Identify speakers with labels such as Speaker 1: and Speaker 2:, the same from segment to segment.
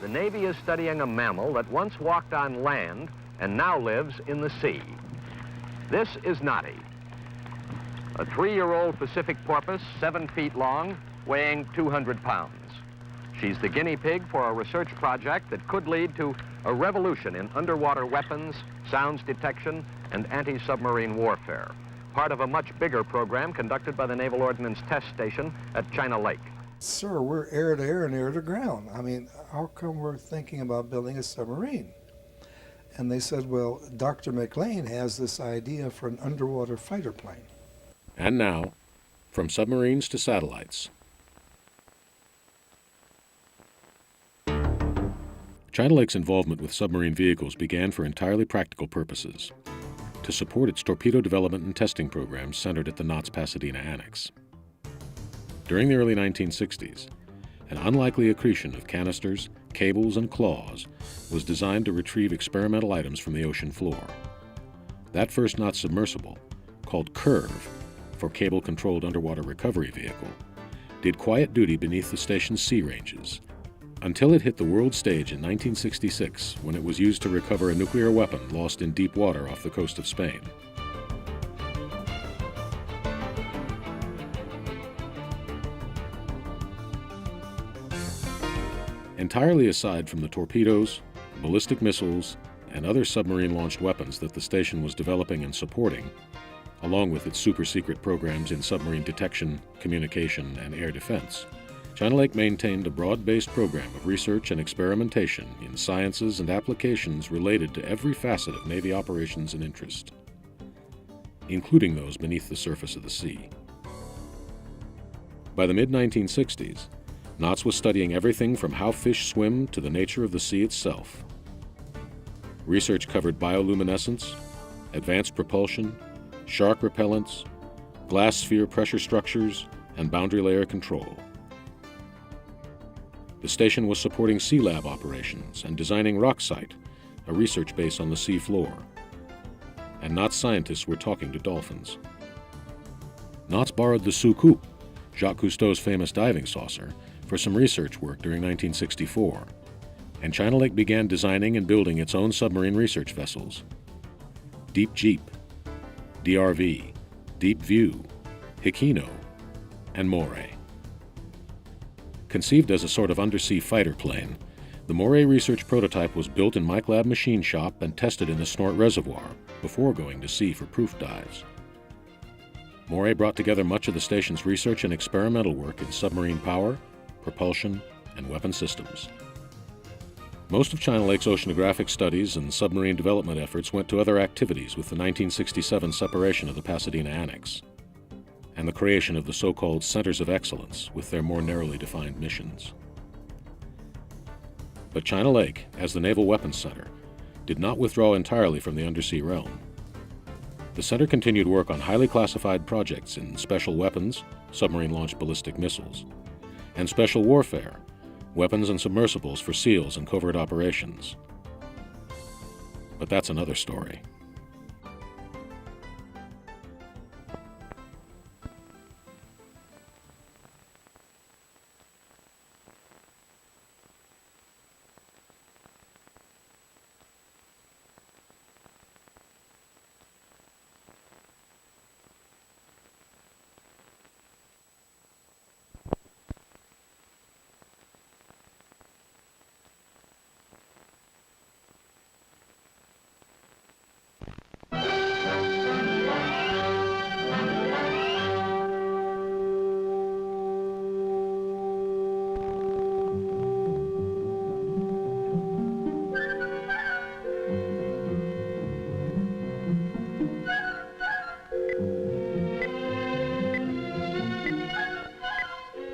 Speaker 1: The Navy is studying a mammal that once walked on land and now lives in the sea. This is Notty, a 3-year-old Pacific porpoise, 7 feet long, weighing 200 pounds. She's the guinea pig for a research project that could lead to a revolution in underwater weapons, sounds detection, and anti-submarine warfare, part of a much bigger program conducted by the Naval Ordnance Test Station at China Lake.
Speaker 2: Sir, we're air to air and air to ground. I mean, how come we're thinking about building a submarine? And they said, well, Dr. McLean has this idea for an underwater fighter plane.
Speaker 3: And now, from submarines to satellites. China Lake's involvement with submarine vehicles began for entirely practical purposes, to support its torpedo development and testing programs centered at the Knott's Pasadena Annex. During the early 1960s, an unlikely accretion of canisters, cables, and claws was designed to retrieve experimental items from the ocean floor. That first Knott submersible, called CURV, for Cable-Controlled Underwater Recovery Vehicle, did quiet duty beneath the station's sea ranges, until it hit the world stage in 1966, when it was used to recover a nuclear weapon lost in deep water off the coast of Spain. Entirely aside from the torpedoes, ballistic missiles, and other submarine-launched weapons that the station was developing and supporting, along with its super-secret programs in submarine detection, communication, and air defense, China Lake maintained a broad-based program of research and experimentation in sciences and applications related to every facet of Navy operations and interest, including those beneath the surface of the sea. By the mid-1960s, Knott's was studying everything from how fish swim to the nature of the sea itself. Research covered bioluminescence, advanced propulsion, shark repellents, glass sphere pressure structures, and boundary layer control. The station was supporting Sea Lab operations and designing RockSite, a research base on the sea floor. And Knott's scientists were talking to dolphins. Knott's borrowed the Suku, Jacques Cousteau's famous diving saucer, for some research work during 1964, and China Lake began designing and building its own submarine research vessels. Deep Jeep, DRV, Deep View, Hikino, and Moray. Conceived as a sort of undersea fighter plane, the Moray research prototype was built in MikeLab machine shop and tested in the Snort Reservoir before going to sea for proof dives. Moray brought together much of the station's research and experimental work in submarine power, propulsion, and weapon systems. Most of China Lake's oceanographic studies and submarine development efforts went to other activities with the 1967 separation of the Pasadena Annex and the creation of the so-called Centers of Excellence with their more narrowly defined missions. But China Lake, as the Naval Weapons Center, did not withdraw entirely from the undersea realm. The center continued work on highly classified projects in special weapons, submarine-launched ballistic missiles, and special warfare, weapons and submersibles for SEALs and covert operations. But that's another story.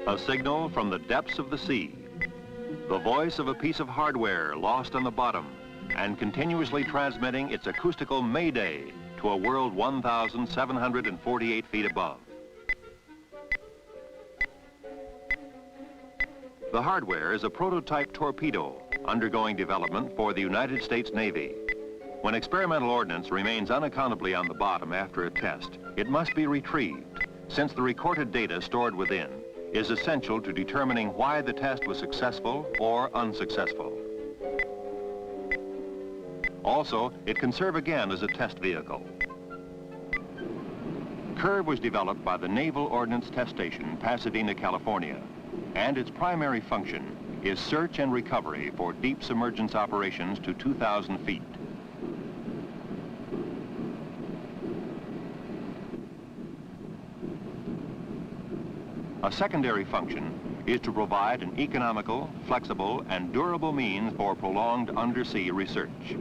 Speaker 4: A signal from the depths of the sea. The voice of a piece of hardware lost on the bottom and continuously transmitting its acoustical mayday to a world 1,748 feet above. The hardware is a prototype torpedo undergoing development for the United States Navy. When experimental ordnance remains unaccountably on the bottom after a test, it must be retrieved since the recorded data stored within is essential to determining why the test was successful or unsuccessful. Also, it can serve again as a test vehicle. CURV was developed by the Naval Ordnance Test Station, Pasadena, California, and its primary function is search and recovery for deep submergence operations to 2,000 feet. A secondary function is to provide an economical, flexible, and durable means for prolonged undersea research.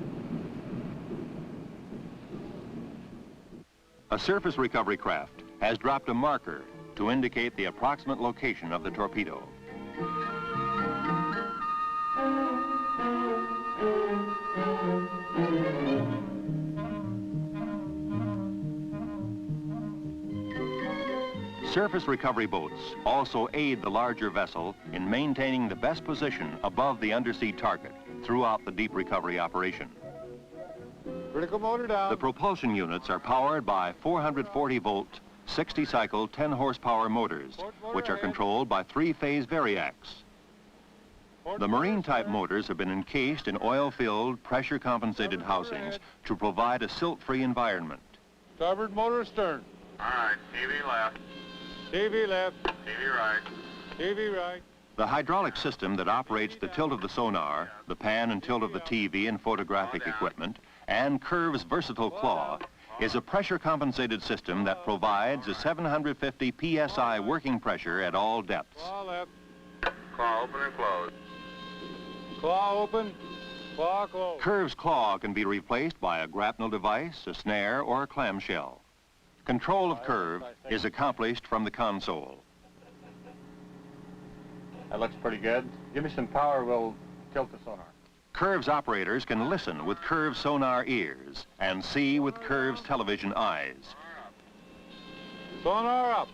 Speaker 4: A surface recovery craft has dropped a marker to indicate the approximate location of the torpedo. Surface recovery boats also aid the larger vessel in maintaining the best position above the undersea target throughout the deep recovery operation.
Speaker 5: Critical motor down.
Speaker 4: The propulsion units are powered by 440-volt, 60-cycle, 10-horsepower motors, which are controlled by 3-phase variacs. The marine-type motors have been encased in oil-filled, pressure-compensated housings to provide a silt-free environment.
Speaker 5: Starboard motor stern.
Speaker 6: All right, TV left,
Speaker 5: TV left.
Speaker 6: TV right.
Speaker 5: TV right.
Speaker 4: The hydraulic system that operates the tilt of the sonar, the pan and tilt of the TV and photographic equipment, and CURV's versatile claw is a pressure-compensated system that provides a 750 psi working pressure at all depths.
Speaker 5: Claw left.
Speaker 6: Claw open and close.
Speaker 5: Claw open. Claw closed.
Speaker 4: CURV's claw can be replaced by a grapnel device, a snare, or a clamshell. Control of CURV is accomplished from the console.
Speaker 7: That looks pretty good. Give me some power, we'll tilt the sonar.
Speaker 4: CURV's operators can listen with CURV's sonar ears and see with CURV's television eyes.
Speaker 5: Sonar up.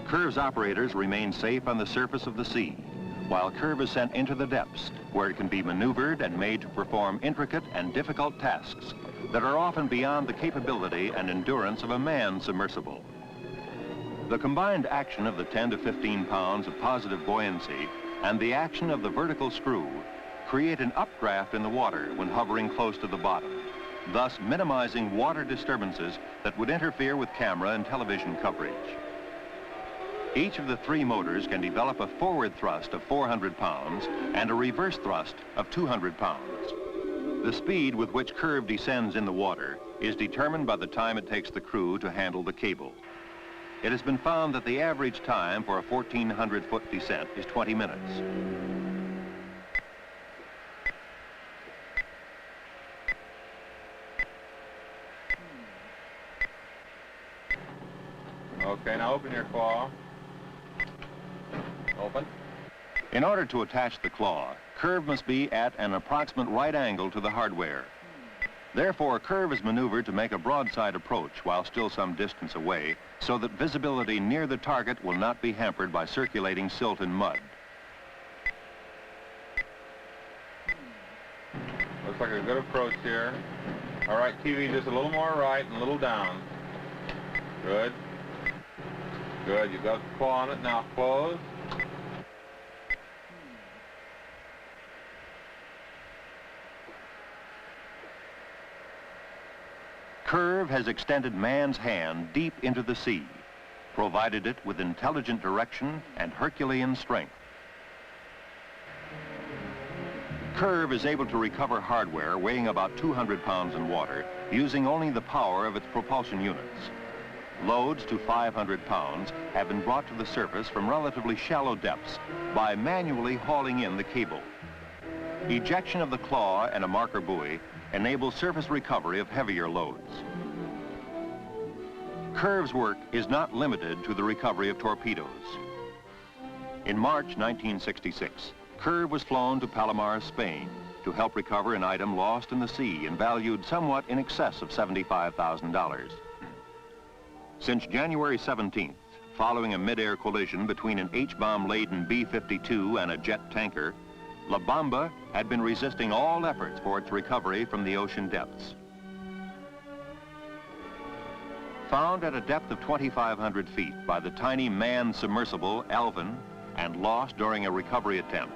Speaker 4: CURV's operators remain safe on the surface of the sea, while CURV is sent into the depths, where it can be maneuvered and made to perform intricate and difficult tasks that are often beyond the capability and endurance of a manned submersible. The combined action of the 10 to 15 pounds of positive buoyancy and the action of the vertical screw create an updraft in the water when hovering close to the bottom, thus minimizing water disturbances that would interfere with camera and television coverage. Each of the 3 motors can develop a forward thrust of 400 pounds and a reverse thrust of 200 pounds. The speed with which CURV descends in the water is determined by the time it takes the crew to handle the cable. It has been found that the average time for a 1,400-foot descent is 20 minutes.
Speaker 5: Okay, now open your claw. Open.
Speaker 4: In order to attach the claw, CURV must be at an approximate right angle to the hardware. Therefore, CURV is maneuvered to make a broadside approach while still some distance away, so that visibility near the target will not be hampered by circulating silt and mud.
Speaker 5: Looks like a good approach here. All right, TV just a little more right and a little down. Good. Good, you got the claw on it, now close.
Speaker 4: CURV has extended man's hand deep into the sea, provided it with intelligent direction and Herculean strength. CURV is able to recover hardware weighing about 200 pounds in water using only the power of its propulsion units. Loads to 500 pounds have been brought to the surface from relatively shallow depths by manually hauling in the cable. Ejection of the claw and a marker buoy enables surface recovery of heavier loads. CURV's work is not limited to the recovery of torpedoes. In March 1966, CURV was flown to Palomar, Spain, to help recover an item lost in the sea and valued somewhat in excess of $75,000. Since January 17th, following a mid-air collision between an H-bomb-laden B-52 and a jet tanker, La Bamba had been resisting all efforts for its recovery from the ocean depths. Found at a depth of 2,500 feet by the tiny manned submersible Alvin and lost during a recovery attempt,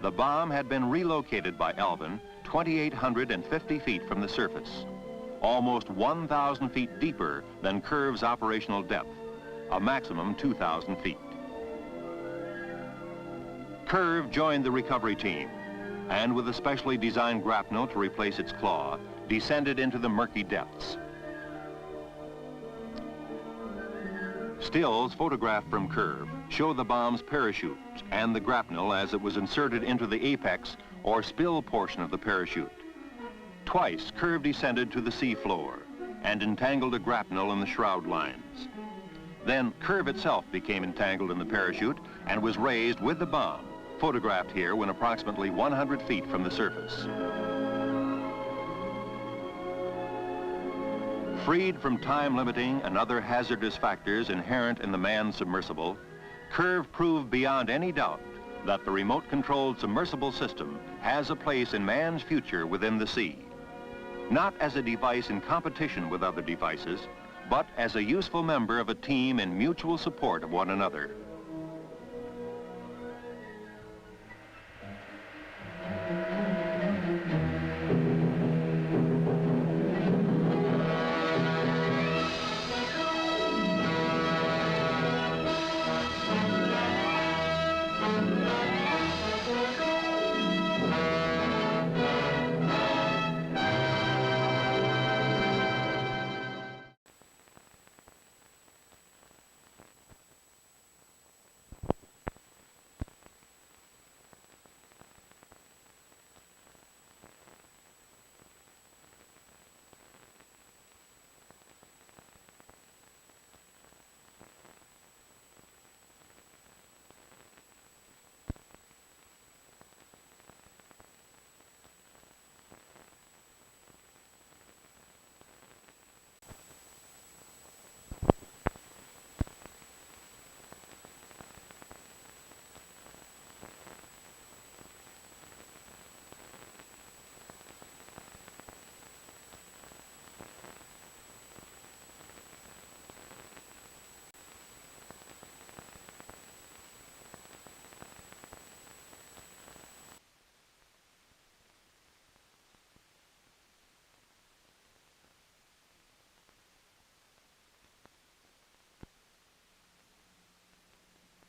Speaker 4: the bomb had been relocated by Alvin 2,850 feet from the surface, almost 1,000 feet deeper than CURV's operational depth, a maximum 2,000 feet. CURV joined the recovery team and, with a specially designed grapnel to replace its claw, descended into the murky depths. Stills photographed from CURV show the bomb's parachute and the grapnel as it was inserted into the apex or spill portion of the parachute. Twice, CURV descended to the sea floor and entangled a grapnel in the shroud lines. Then CURV itself became entangled in the parachute and was raised with the bomb, photographed here when approximately 100 feet from the surface. Freed from time-limiting and other hazardous factors inherent in the manned submersible, CURV proved beyond any doubt that the remote-controlled submersible system has a place in man's future within the sea, not as a device in competition with other devices, but as a useful member of a team in mutual support of one another.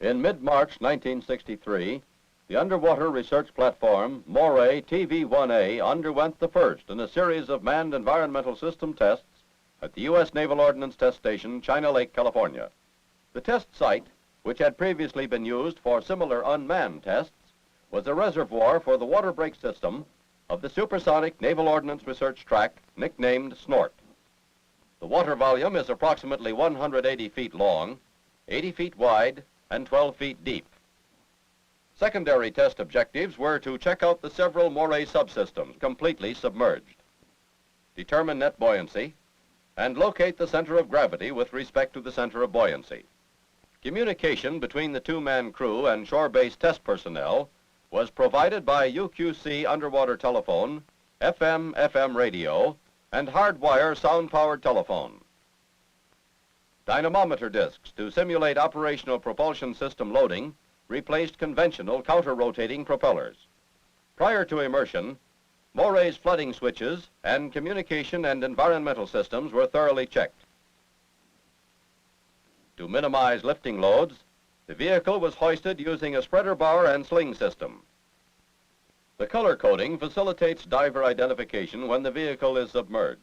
Speaker 8: In mid-March 1963, the underwater research platform Moray TV-1A underwent the first in a series of manned environmental system tests at the U.S. Naval Ordnance Test Station, China Lake, California. The test site, which had previously been used for similar unmanned tests, was a reservoir for the water brake system of the supersonic Naval Ordnance Research Track nicknamed SNORT. The water volume is approximately 180 feet long, 80 feet wide, and 12 feet deep. Secondary test objectives were to check out the several Moray subsystems completely submerged, determine net buoyancy, and locate the center of gravity with respect to the center of buoyancy. Communication between the two-man crew and shore-based test personnel was provided by UQC underwater telephone, FM radio, and hardwire sound-powered telephone. Dynamometer discs to simulate operational propulsion system loading replaced conventional counter-rotating propellers. Prior to immersion, Moray's flooding switches and communication and environmental systems were thoroughly checked. To minimize lifting loads, the vehicle was hoisted using a spreader bar and sling system. The color coding facilitates diver identification when the vehicle is submerged.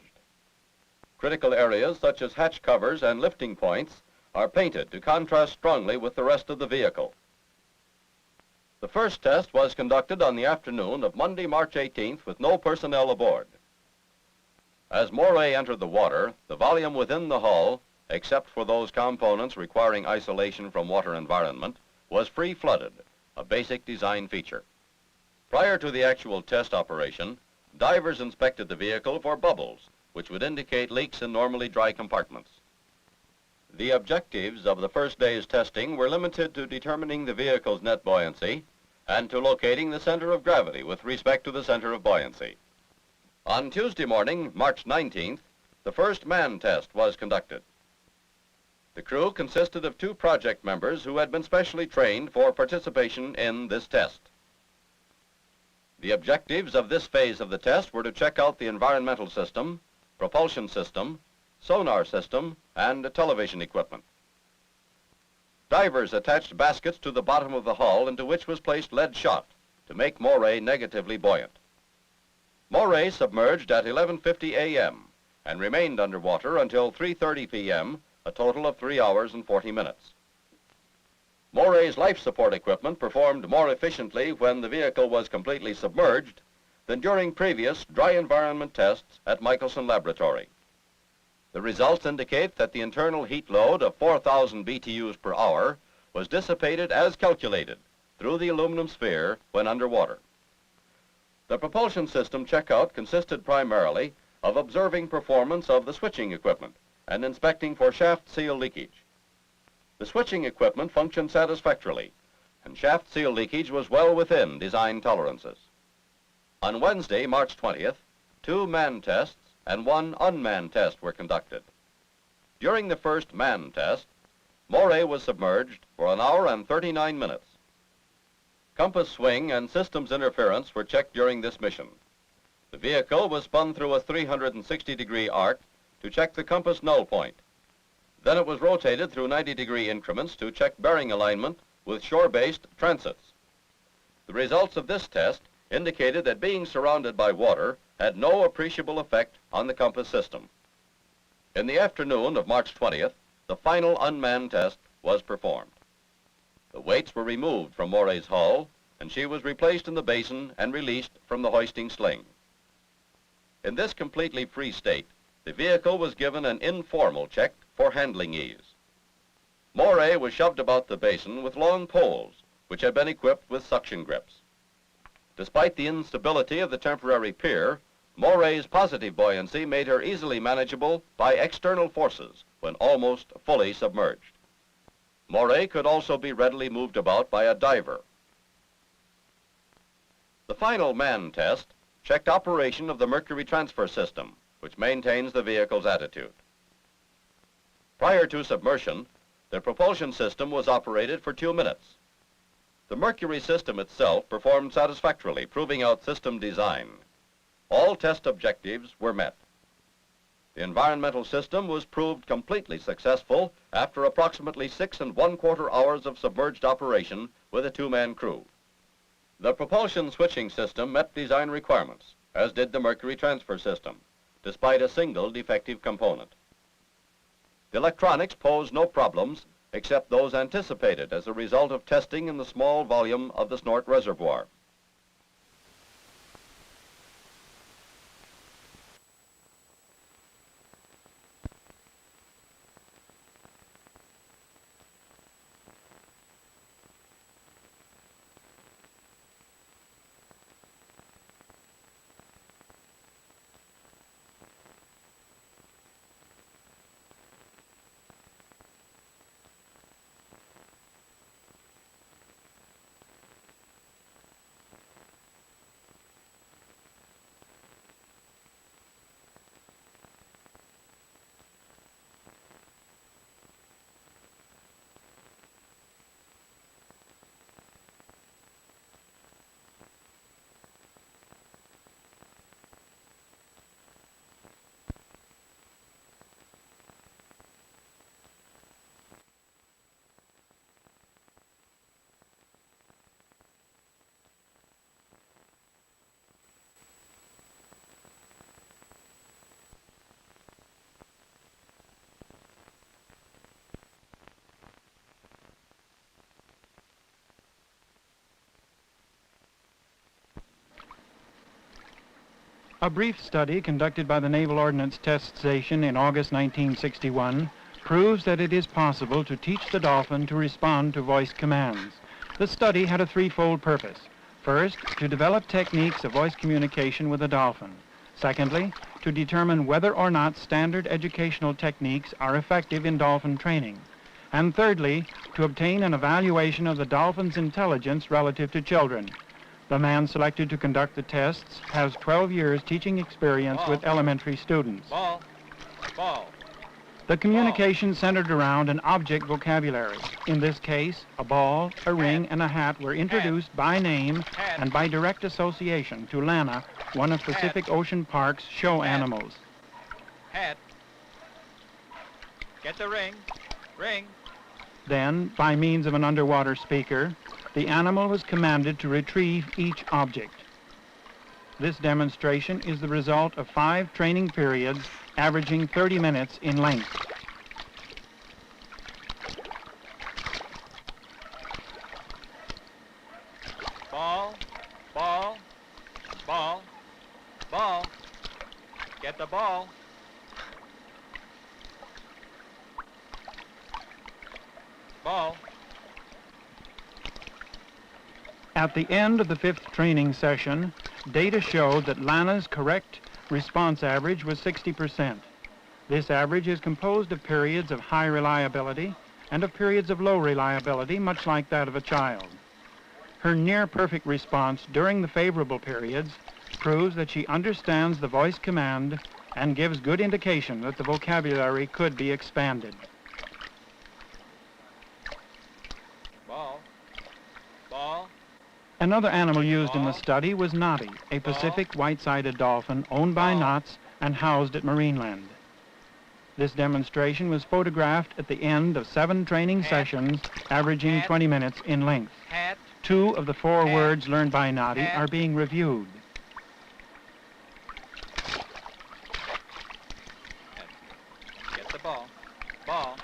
Speaker 8: Critical areas such as hatch covers and lifting points are painted to contrast strongly with the rest of the vehicle. The first test was conducted on the afternoon of Monday, March 18th, with no personnel aboard. As Moray entered the water, the volume within the hull, except for those components requiring isolation from water environment, was free flooded, a basic design feature. Prior to the actual test operation, divers inspected the vehicle for bubbles, which would indicate leaks in normally dry compartments. The objectives of the first day's testing were limited to determining the vehicle's net buoyancy and to locating the center of gravity with respect to the center of buoyancy. On Tuesday morning, March 19th, the first man test was conducted. The crew consisted of 2 project members who had been specially trained for participation in this test. The objectives of this phase of the test were to check out the environmental system, propulsion system, sonar system, and television equipment. Divers attached baskets to the bottom of the hull into which was placed lead shot to make Moray negatively buoyant. Moray submerged at 11:50 a.m. and remained underwater until 3:30 p.m., a total of 3 hours and 40 minutes. Moray's life support equipment performed more efficiently when the vehicle was completely submerged than during previous dry environment tests at Michelson Laboratory. The results indicate that the internal heat load of 4,000 BTUs per hour was dissipated as calculated through the aluminum sphere when underwater. The propulsion system checkout consisted primarily of observing performance of the switching equipment and inspecting for shaft seal leakage. The switching equipment functioned satisfactorily, and shaft seal leakage was well within design tolerances. On Wednesday, March 20th, 2 manned tests and 1 unmanned test were conducted. During the first manned test, Moray was submerged for 1 hour and 39 minutes. Compass swing and systems interference were checked during this mission. The vehicle was spun through a 360-degree arc to check the compass null point. Then it was rotated through 90-degree increments to check bearing alignment with shore-based transits. The results of this test indicated that being surrounded by water had no appreciable effect on the compass system. In the afternoon of March 20th, the final unmanned test was performed. The weights were removed from Moray's hull, and she was replaced in the basin and released from the hoisting sling. In this completely free state, the vehicle was given an informal check for handling ease. Moray was shoved about the basin with long poles, which had been equipped with suction grips. Despite the instability of the temporary pier, Moray's positive buoyancy made her easily manageable by external forces when almost fully submerged. Moray could also be readily moved about by a diver. The final manned test checked operation of the mercury transfer system, which maintains the vehicle's attitude. Prior to submersion, the propulsion system was operated for 2 minutes. The mercury system itself performed satisfactorily, proving out system design. All test objectives were met. The environmental system was proved completely successful after approximately 6 1/4 hours of submerged operation with a 2-man crew. The propulsion switching system met design requirements, as did the mercury transfer system, despite a single defective component. The electronics posed no problems except those anticipated as a result of testing in the small volume of the Snort reservoir.
Speaker 9: A brief study conducted by the Naval Ordnance Test Station in August 1961 proves that it is possible to teach the dolphin to respond to voice commands. The study had a threefold purpose. First, to develop techniques of voice communication with the dolphin. Secondly, to determine whether or not standard educational techniques are effective in dolphin training. And thirdly, to obtain an evaluation of the dolphin's intelligence relative to children. The man selected to conduct the tests has 12 years teaching experience with elementary students.
Speaker 10: Ball.
Speaker 9: The communication centered around an object vocabulary. In this case, a ball, a ring, and a hat were introduced by name and by direct association to Lana, one of Pacific Ocean Park's show animals.
Speaker 10: Hat. Get the ring. Ring.
Speaker 9: Then, by means of an underwater speaker, the animal was commanded to retrieve each object. This demonstration is the result of 5 training periods averaging 30 minutes in length.
Speaker 10: Ball. Get the ball. Ball.
Speaker 9: At the end of the 5th training session, data showed that Lana's correct response average was 60%. This average is composed of periods of high reliability and of periods of low reliability, much like that of a child. Her near-perfect response during the favorable periods proves that she understands the voice command and gives good indication that the vocabulary could be expanded.
Speaker 10: Ball.
Speaker 9: Another animal used in the study was Notty, a Pacific white-sided dolphin owned by Knott's and housed at Marineland. This demonstration was photographed at the end of 7 training sessions, averaging 20 minutes in length.
Speaker 10: Hat.
Speaker 9: 2 of the 4 words learned by Notty are being reviewed.
Speaker 10: Get the ball. Ball.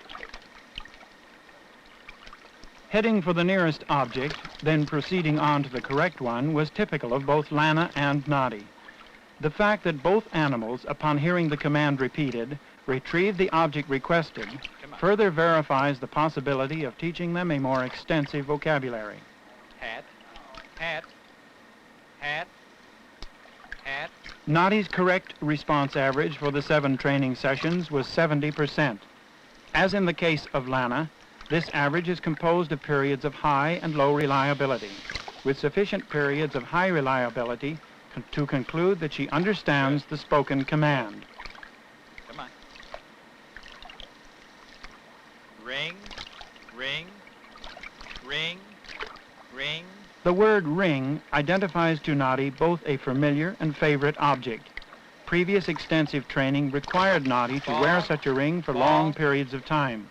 Speaker 9: Heading for the nearest object, then proceeding on to the correct one, was typical of both Lana and Notty. The fact that both animals, upon hearing the command repeated, retrieved the object requested, further verifies the possibility of teaching them a more extensive vocabulary.
Speaker 10: Hat.
Speaker 9: Notty's correct response average for the 7 training sessions was 70%. As in the case of Lana, this average is composed of periods of high and low reliability, with sufficient periods of high reliability to conclude that she understands the spoken command.
Speaker 10: Come on. Ring.
Speaker 9: The word ring identifies to Notty both a familiar and favorite object. Previous extensive training required Notty to wear such a ring for long periods of time.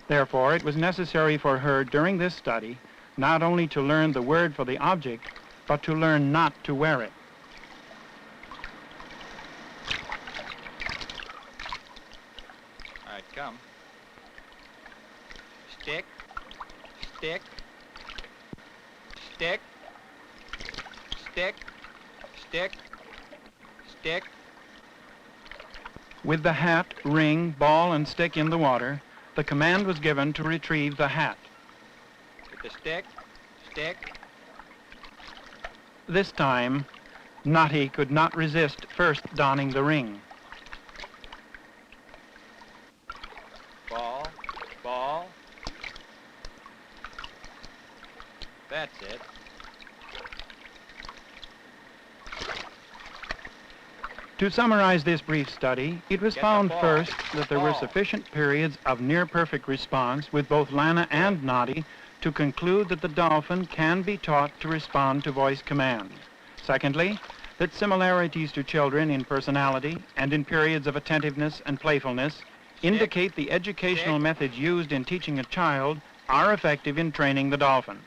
Speaker 9: Therefore, it was necessary for her during this study not only to learn the word for the object, but to learn not to wear it.
Speaker 10: All right, come. Stick.
Speaker 9: With the hat, ring, ball, and stick in the water, the command was given to retrieve the hat.
Speaker 10: With the stick.
Speaker 9: This time, Notty could not resist first donning the ring.
Speaker 10: Ball. That's it.
Speaker 9: To summarize this brief study, it was found first that there were sufficient periods of near-perfect response with both Lana and Notty to conclude that the dolphin can be taught to respond to voice command. Secondly, that similarities to children in personality and in periods of attentiveness and playfulness indicate the educational methods used in teaching a child are effective in training the dolphin.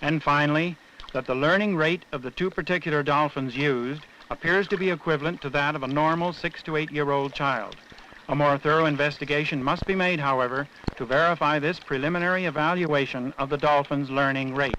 Speaker 9: And finally, that the learning rate of the 2 particular dolphins used appears to be equivalent to that of a normal 6 to 8-year-old child. A more thorough investigation must be made, however, to verify this preliminary evaluation of the dolphin's learning rate.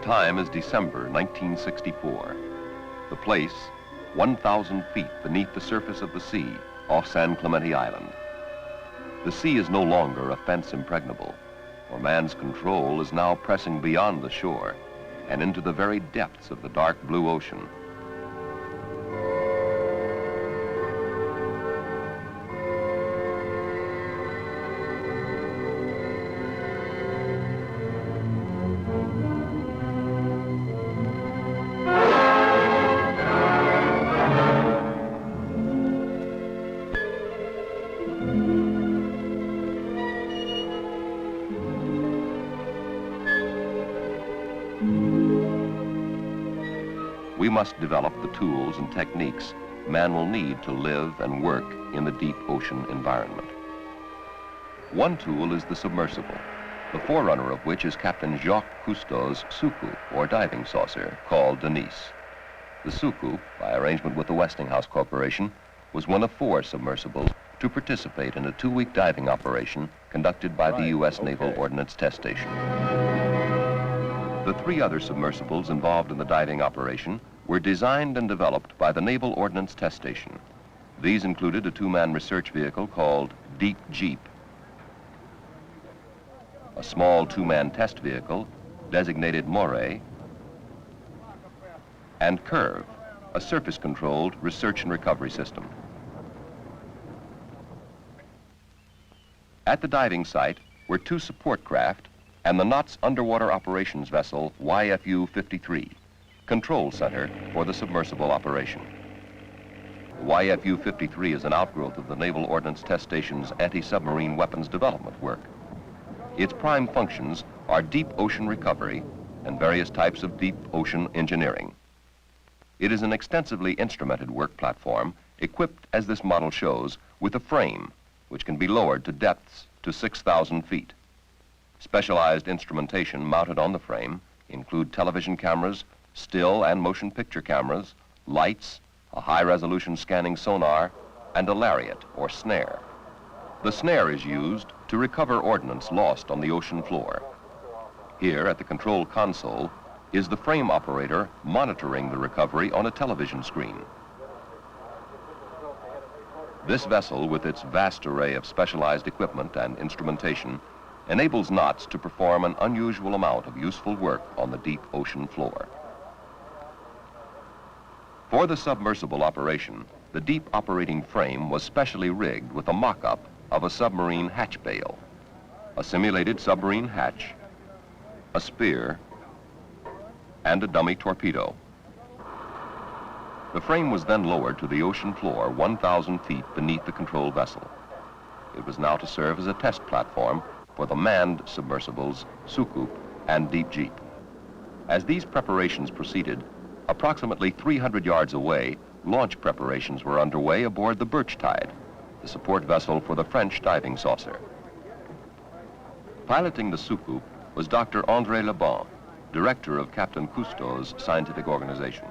Speaker 4: time is December 1964. The place, 1,000 feet beneath the surface of the sea off San Clemente Island. The sea is no longer a fence impregnable, for man's control is now pressing beyond the shore and into the very depths of the dark blue ocean. We must develop the tools and techniques man will need to live and work in the deep ocean environment. One tool is the submersible, the forerunner of which is Captain Jacques Cousteau's Soucoupe, or diving saucer, called Denise. The Soucoupe, by arrangement with the Westinghouse Corporation, was one of 4 submersibles to participate in a 2-week diving operation conducted by the U.S. Naval Ordnance Test Station. The 3 other submersibles involved in the diving operation were designed and developed by the Naval Ordnance Test Station. These included a 2-man research vehicle called Deep Jeep, a small 2-man test vehicle designated Moray, and CURV, a surface-controlled research and recovery system. At the diving site were 2 support craft and the Knott's underwater operations vessel YFU-53, control center for the submersible operation. YFU-53 is an outgrowth of the Naval Ordnance Test Station's anti-submarine weapons development work. Its prime functions are deep ocean recovery and various types of deep ocean engineering. It is an extensively instrumented work platform equipped, as this model shows, with a frame which can be lowered to depths to 6,000 feet. Specialized instrumentation mounted on the frame include television cameras, still and motion picture cameras, lights, a high-resolution scanning sonar, and a lariat or snare. The snare is used to recover ordnance lost on the ocean floor. Here at the control console is the frame operator monitoring the recovery on a television screen. This vessel, with its vast array of specialized equipment and instrumentation, enables knots to perform an unusual amount of useful work on the deep ocean floor. For the submersible operation, the deep operating frame was specially rigged with a mock-up of a submarine hatch bail, a simulated submarine hatch, a spear, and a dummy torpedo. The frame was then lowered to the ocean floor 1,000 feet beneath the control vessel. It was now to serve as a test platform for the manned submersibles Soucoupe and Deep Jeep. As these preparations proceeded, approximately 300 yards away, launch preparations were underway aboard the Birch Tide, the support vessel for the French diving saucer. Piloting the Soucoupe was Dr. André Leban, director of Captain Cousteau's scientific organization.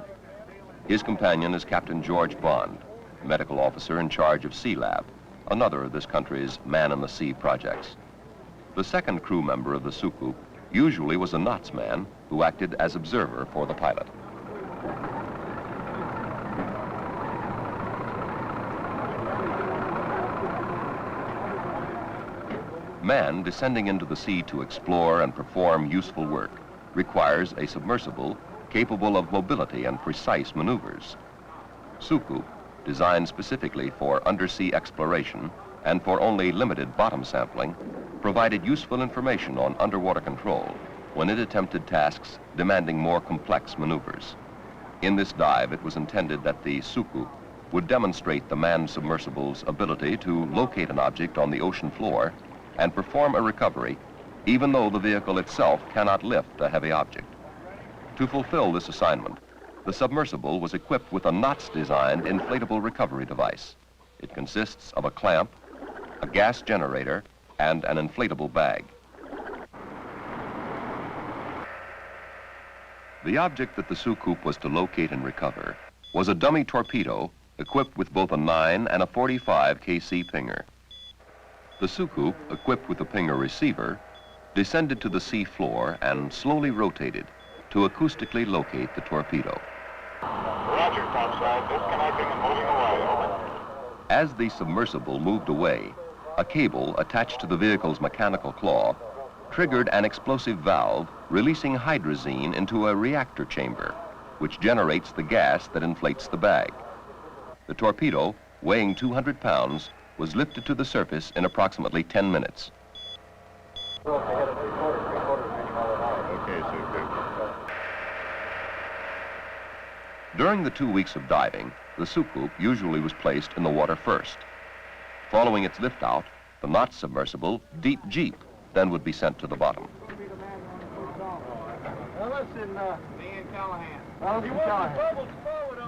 Speaker 4: His companion is Captain George Bond, medical officer in charge of Sea Lab, another of this country's man-in-the-sea projects. The second crew member of the Soucoupe usually was a knots man who acted as observer for the pilot. Man descending into the sea to explore and perform useful work requires a submersible capable of mobility and precise maneuvers. Soucoupe, designed specifically for undersea exploration and for only limited bottom sampling, provided useful information on underwater control when it attempted tasks demanding more complex maneuvers. In this dive, it was intended that the Soucoupe would demonstrate the manned submersible's ability to locate an object on the ocean floor and perform a recovery, even though the vehicle itself cannot lift a heavy object. To fulfill this assignment, the submersible was equipped with a Knots-designed inflatable recovery device. It consists of a clamp, a gas generator, and an inflatable bag. The object that the Soucoupe was to locate and recover was a dummy torpedo equipped with both a 9 and a 45 KC pinger. The Soucoupe, equipped with a pinger receiver, descended to the sea floor and slowly rotated, to acoustically locate the torpedo.
Speaker 6: Roger, topside. Disconnecting and moving away. Over.
Speaker 4: As the submersible moved away, a cable attached to the vehicle's mechanical claw triggered an explosive valve releasing hydrazine into a reactor chamber, which generates the gas that inflates the bag. The torpedo, weighing 200 pounds, was lifted to the surface in approximately 10 minutes.
Speaker 6: Okay, sir.
Speaker 4: During the 2 weeks of diving, the Sucoup usually was placed in the water first. Following its lift out, the Notts submersible, Deep Jeep, then would be sent to the bottom.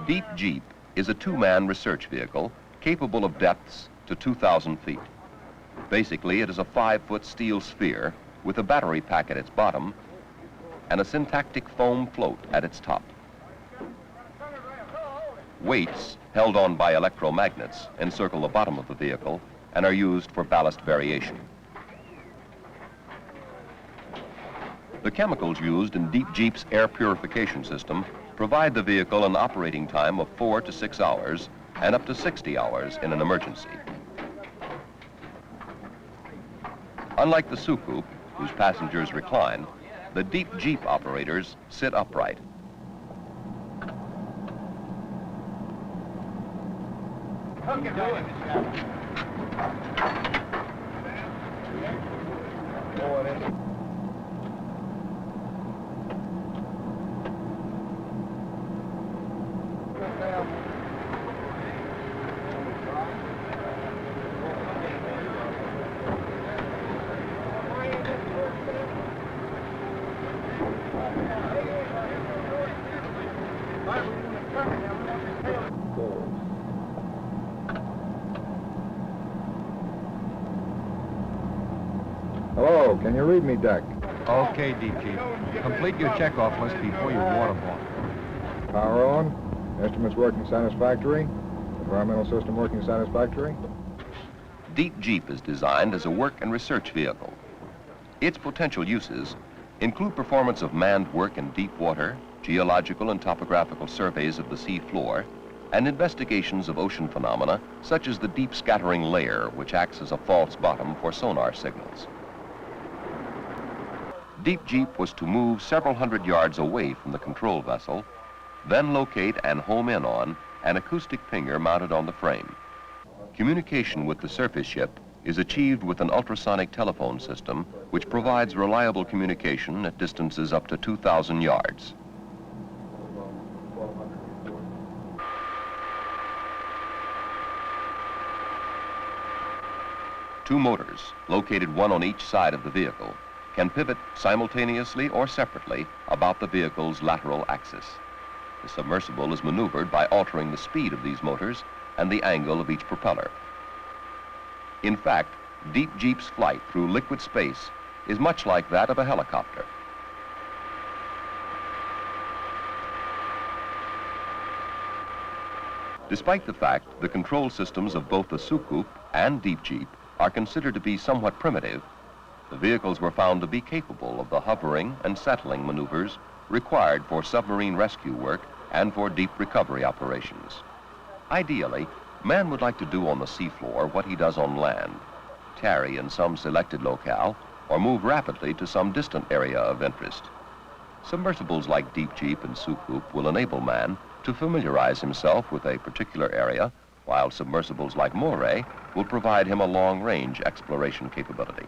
Speaker 4: Deep Jeep is a two-man research vehicle capable of depths to 2,000 feet. Basically, it is a 5-foot steel sphere with a battery pack at its bottom and a syntactic foam float at its top. Weights, held on by electromagnets, encircle the bottom of the vehicle and are used for ballast variation. The chemicals used in Deep Jeep's air purification system provide the vehicle an operating time of 4 to 6 hours and up to 60 hours in an emergency. Unlike the Sucoup, whose passengers recline, the Deep Jeep operators sit upright.
Speaker 11: Hello, can you read me, Deck?
Speaker 12: Okay, Deep Jeep. Complete your checkoff list before you waterboard.
Speaker 11: Power on. Instruments working satisfactory. Environmental system working satisfactory.
Speaker 4: Deep Jeep is designed as a work and research vehicle. Its potential uses include performance of manned work in deep water, geological and topographical surveys of the sea floor, and investigations of ocean phenomena such as the deep scattering layer, which acts as a false bottom for sonar signals. Deep Jeep was to move several hundred yards away from the control vessel, then locate and home in on an acoustic pinger mounted on the frame. Communication with the surface ship is achieved with an ultrasonic telephone system which provides reliable communication at distances up to 2,000 yards. Two motors, located one on each side of the vehicle, can pivot simultaneously or separately about the vehicle's lateral axis. The submersible is maneuvered by altering the speed of these motors and the angle of each propeller. In fact, Deep Jeep's flight through liquid space is much like that of a helicopter. Despite the fact the control systems of both the Sucoup and Deep Jeep are considered to be somewhat primitive, the vehicles were found to be capable of the hovering and settling maneuvers required for submarine rescue work and for deep recovery operations. Ideally, man would like to do on the seafloor what he does on land, tarry in some selected locale, or move rapidly to some distant area of interest. Submersibles like Deep Jeep and Sucoup will enable man to familiarize himself with a particular area, while submersibles like Moray will provide him a long-range exploration capability.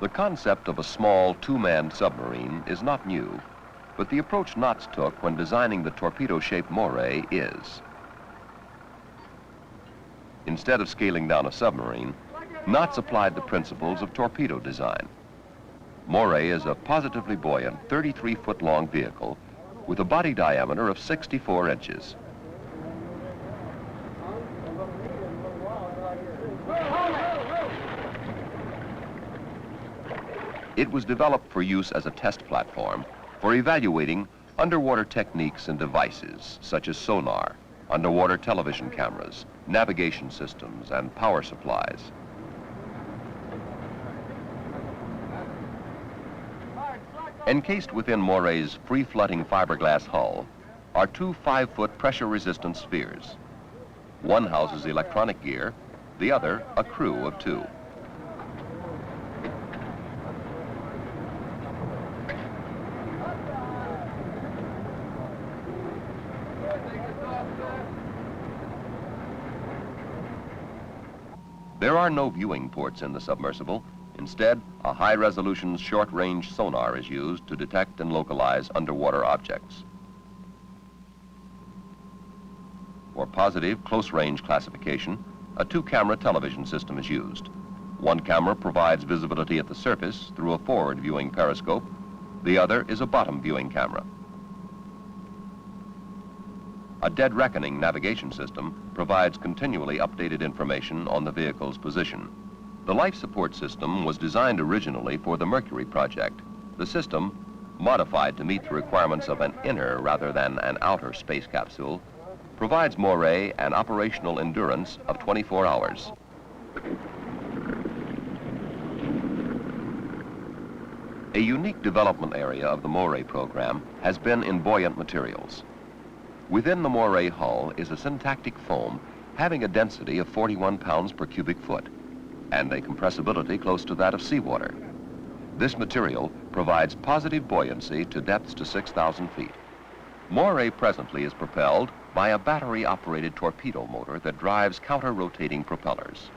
Speaker 4: The concept of a small two-man submarine is not new, but the approach Notts took when designing the torpedo-shaped Moray is. Instead of scaling down a submarine, Notts applied the principles of torpedo design. Moray is a positively buoyant 33-foot-long vehicle with a body diameter of 64 inches. It was developed for use as a test platform for evaluating underwater techniques and devices such as sonar, underwater television cameras, navigation systems, and power supplies. Encased within Moray's free-floating fiberglass hull are two 5-foot pressure-resistant spheres. One houses electronic gear, the other a crew of 2. There are no viewing ports in the submersible. Instead, a high-resolution short-range sonar is used to detect and localize underwater objects. For positive close-range classification, a 2-camera television system is used. One camera provides visibility at the surface through a forward viewing periscope. The other is a bottom viewing camera. A dead reckoning navigation system provides continually updated information on the vehicle's position. The life support system was designed originally for the Mercury project. The system, modified to meet the requirements of an inner rather than an outer space capsule, provides Moray an operational endurance of 24 hours. A unique development area of the Moray program has been in buoyant materials. Within the Moray hull is a syntactic foam having a density of 41 pounds per cubic foot and a compressibility close to that of seawater. This material provides positive buoyancy to depths to 6,000 feet. Moray presently is propelled by a battery-operated torpedo motor that drives counter-rotating propellers.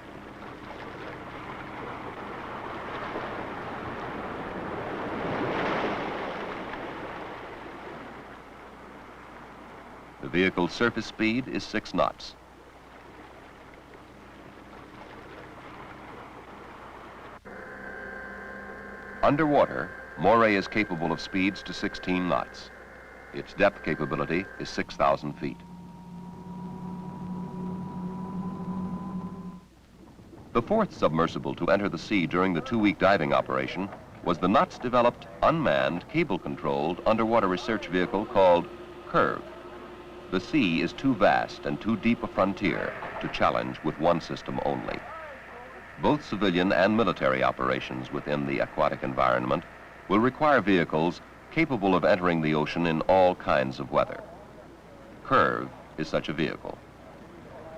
Speaker 4: The vehicle's surface speed is 6 knots. Underwater, Moray is capable of speeds to 16 knots. Its depth capability is 6,000 feet. The 4th submersible to enter the sea during the 2-week diving operation was the Knots-developed, unmanned, cable-controlled underwater research vehicle called CURV. The sea is too vast and too deep a frontier to challenge with one system only. Both civilian and military operations within the aquatic environment will require vehicles capable of entering the ocean in all kinds of weather. CURV is such a vehicle.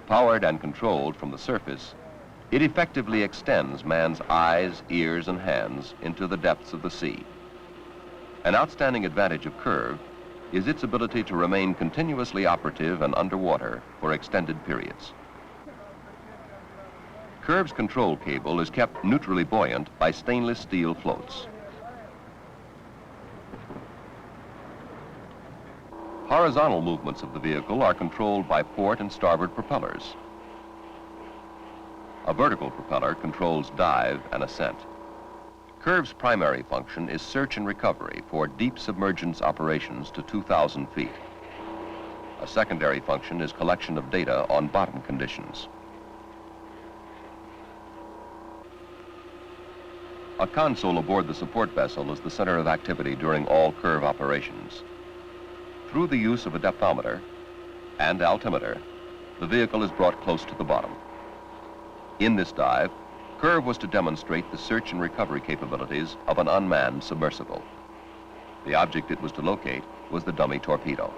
Speaker 4: Powered and controlled from the surface, it effectively extends man's eyes, ears, and hands into the depths of the sea. An outstanding advantage of CURV is its ability to remain continuously operative and underwater for extended periods. CURV's control cable is kept neutrally buoyant by stainless steel floats. Horizontal movements of the vehicle are controlled by port and starboard propellers. A vertical propeller controls dive and ascent. CURV's primary function is search and recovery for deep submergence operations to 2,000 feet. A secondary function is collection of data on bottom conditions. A console aboard the support vessel is the center of activity during all CURV operations. Through the use of a depthometer and altimeter, the vehicle is brought close to the bottom. In this dive, CURV was to demonstrate the search and recovery capabilities of an unmanned submersible. The object it was to locate was the dummy torpedo.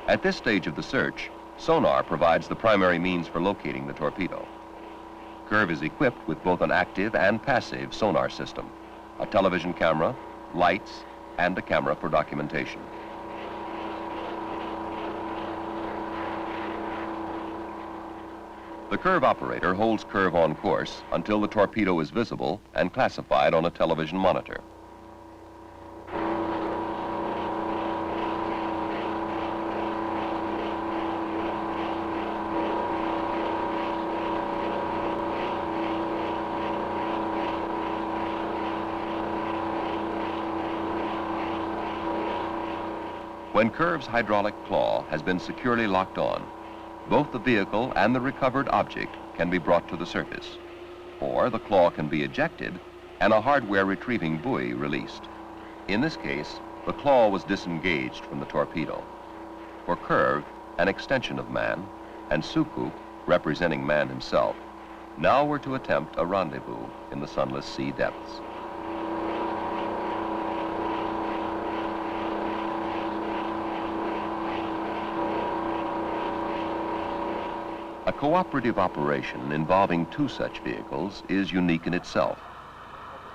Speaker 4: At this stage of the search, sonar provides the primary means for locating the torpedo. CURV is equipped with both an active and passive sonar system, a television camera, lights, and a camera for documentation. The CURV operator holds CURV on course until the torpedo is visible and classified on a television monitor. When CURV's hydraulic claw has been securely locked on, both the vehicle and the recovered object can be brought to the surface, or the claw can be ejected and a hardware retrieving buoy released. In this case, the claw was disengaged from the torpedo. For CURV, an extension of man, and Suku, representing man himself,
Speaker 13: Now we're to attempt a rendezvous in the sunless sea depths. A cooperative operation involving two such vehicles is unique in itself.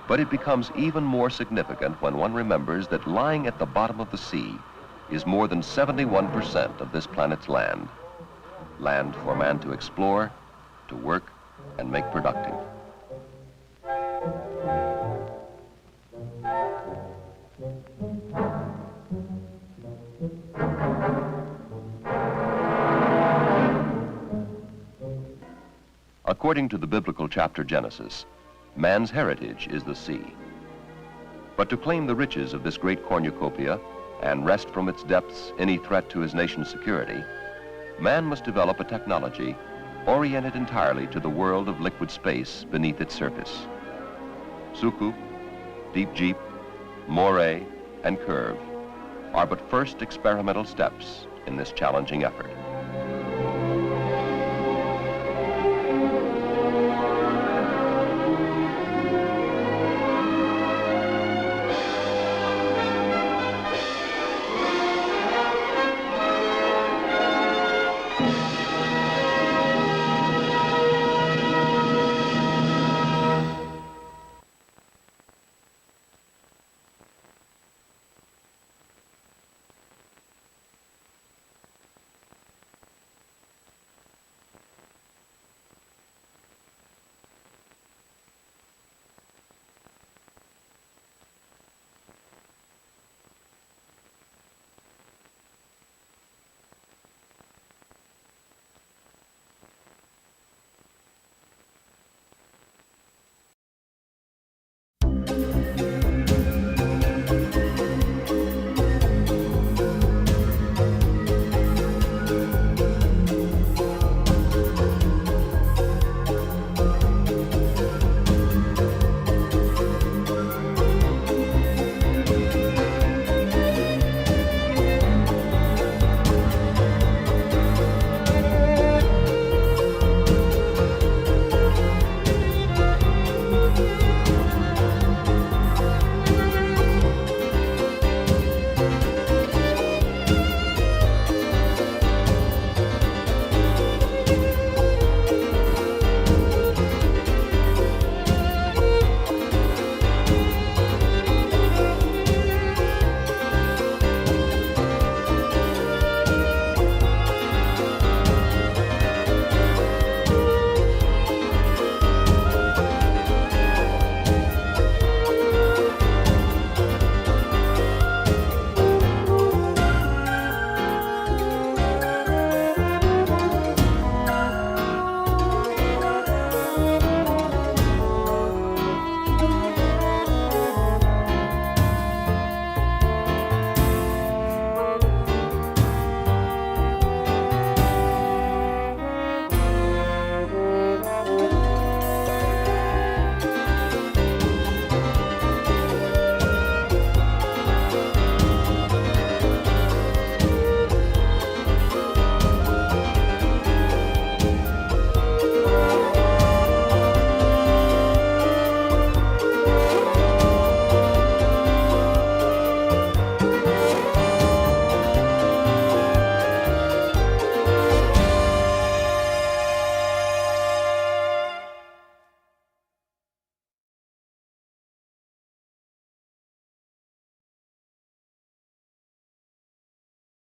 Speaker 13: But it becomes even more significant when one remembers that lying at the bottom of the sea is more than 71% of this planet's land. Land for man to explore, to work, and make productive. According to the biblical chapter Genesis, man's heritage is the sea. But to claim the riches of this great cornucopia and wrest from its depths any threat to his nation's security, man must develop a technology oriented entirely to the world of liquid space beneath its surface. Sukuk, Deep Jeep, Moray, and CURV are but first experimental steps in this challenging effort.